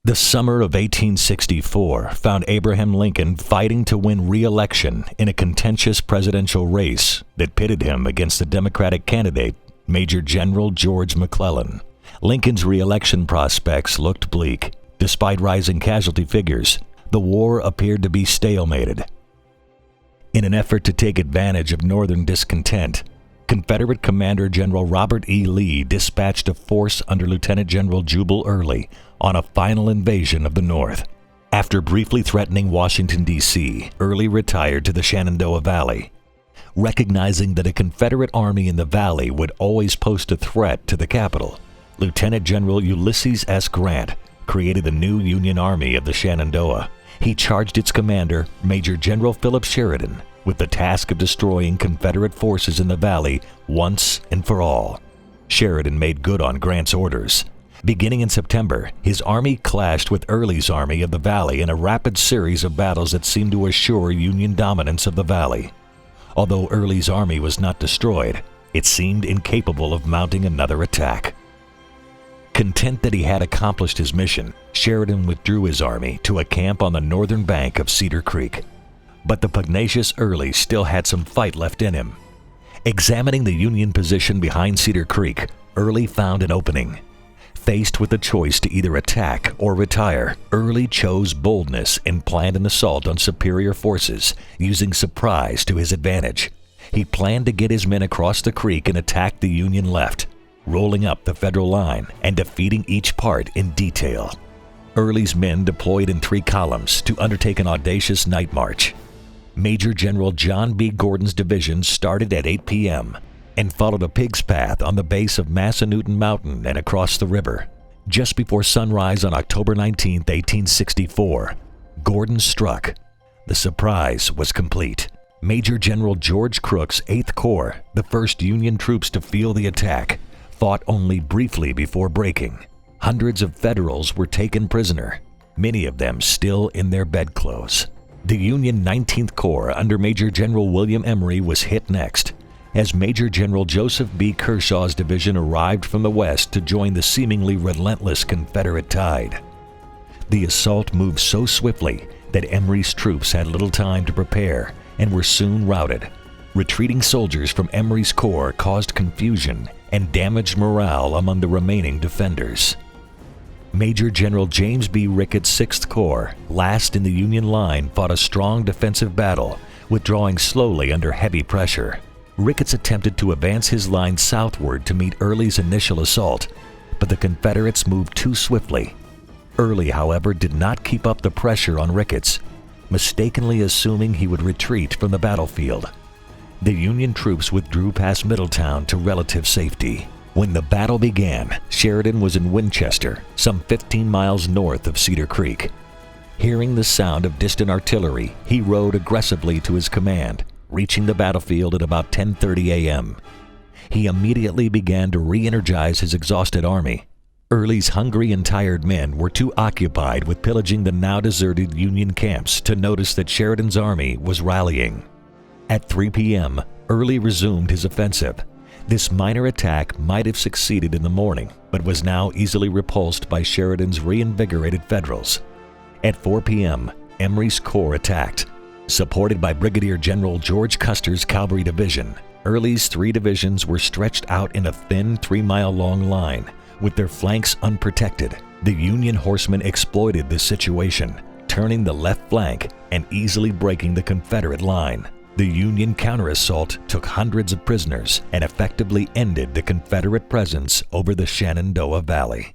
The summer of 1864 found Abraham Lincoln fighting to win re-election in a contentious presidential race that pitted him against the Democratic candidate, Major General George McClellan. Lincoln's re-election prospects looked bleak. Despite rising casualty figures, the war appeared to be stalemated. In an effort to take advantage of Northern discontent, Confederate Commander General Robert E. Lee dispatched a force under Lieutenant General Jubal Early on a final invasion of the North. After briefly threatening Washington, D.C., Early retired to the Shenandoah Valley. Recognizing that a Confederate army in the valley would always pose a threat to the capital, Lieutenant General Ulysses S. Grant created the new Union Army of the Shenandoah. He charged its commander, Major General Philip Sheridan, with the task of destroying Confederate forces in the valley once and for all. Sheridan made good on Grant's orders. Beginning in September, his army clashed with Early's army of the valley in a rapid series of battles that seemed to assure Union dominance of the valley. Although Early's army was not destroyed, it seemed incapable of mounting another attack. Content that he had accomplished his mission, Sheridan withdrew his army to a camp on the northern bank of Cedar Creek. But the pugnacious Early still had some fight left in him. Examining the Union position behind Cedar Creek, Early found an opening. Faced with the choice to either attack or retire, Early chose boldness and planned an assault on superior forces, using surprise to his advantage. He planned to get his men across the creek and attack the Union left, rolling up the Federal line and defeating each part in detail. Early's men deployed in 3 columns to undertake an audacious night march. Major General John B. Gordon's division started at 8 p.m. and followed a pig's path on the base of Massanutten Mountain and across the river. Just before sunrise on October 19, 1864, Gordon struck. The surprise was complete. Major General George Crook's 8th Corps, the first Union troops to feel the attack, fought only briefly before breaking. Hundreds of Federals were taken prisoner, many of them still in their bedclothes. The Union 19th Corps under Major General William Emory was hit next, as Major General Joseph B. Kershaw's division arrived from the west to join the seemingly relentless Confederate tide. The assault moved so swiftly that Emory's troops had little time to prepare and were soon routed. Retreating soldiers from Emory's corps caused confusion and damaged morale among the remaining defenders. Major General James B. Ricketts' 6th Corps, last in the Union line, fought a strong defensive battle, withdrawing slowly under heavy pressure. Ricketts attempted to advance his line southward to meet Early's initial assault, but the Confederates moved too swiftly. Early, however, did not keep up the pressure on Ricketts, mistakenly assuming he would retreat from the battlefield. The Union troops withdrew past Middletown to relative safety. When the battle began, Sheridan was in Winchester, some 15 miles north of Cedar Creek. Hearing the sound of distant artillery, he rode aggressively to his command, reaching the battlefield at about 10:30 a.m. He immediately began to re-energize his exhausted army. Early's hungry and tired men were too occupied with pillaging the now deserted Union camps to notice that Sheridan's army was rallying. At 3 p.m., Early resumed his offensive. This minor attack might have succeeded in the morning, but was now easily repulsed by Sheridan's reinvigorated Federals. At 4 p.m., Emory's corps attacked. Supported by Brigadier General George Custer's cavalry division, Early's 3 divisions were stretched out in a thin 3-mile-long line, with their flanks unprotected. The Union horsemen exploited this situation, turning the left flank and easily breaking the Confederate line. The Union counterassault took hundreds of prisoners and effectively ended the Confederate presence over the Shenandoah Valley.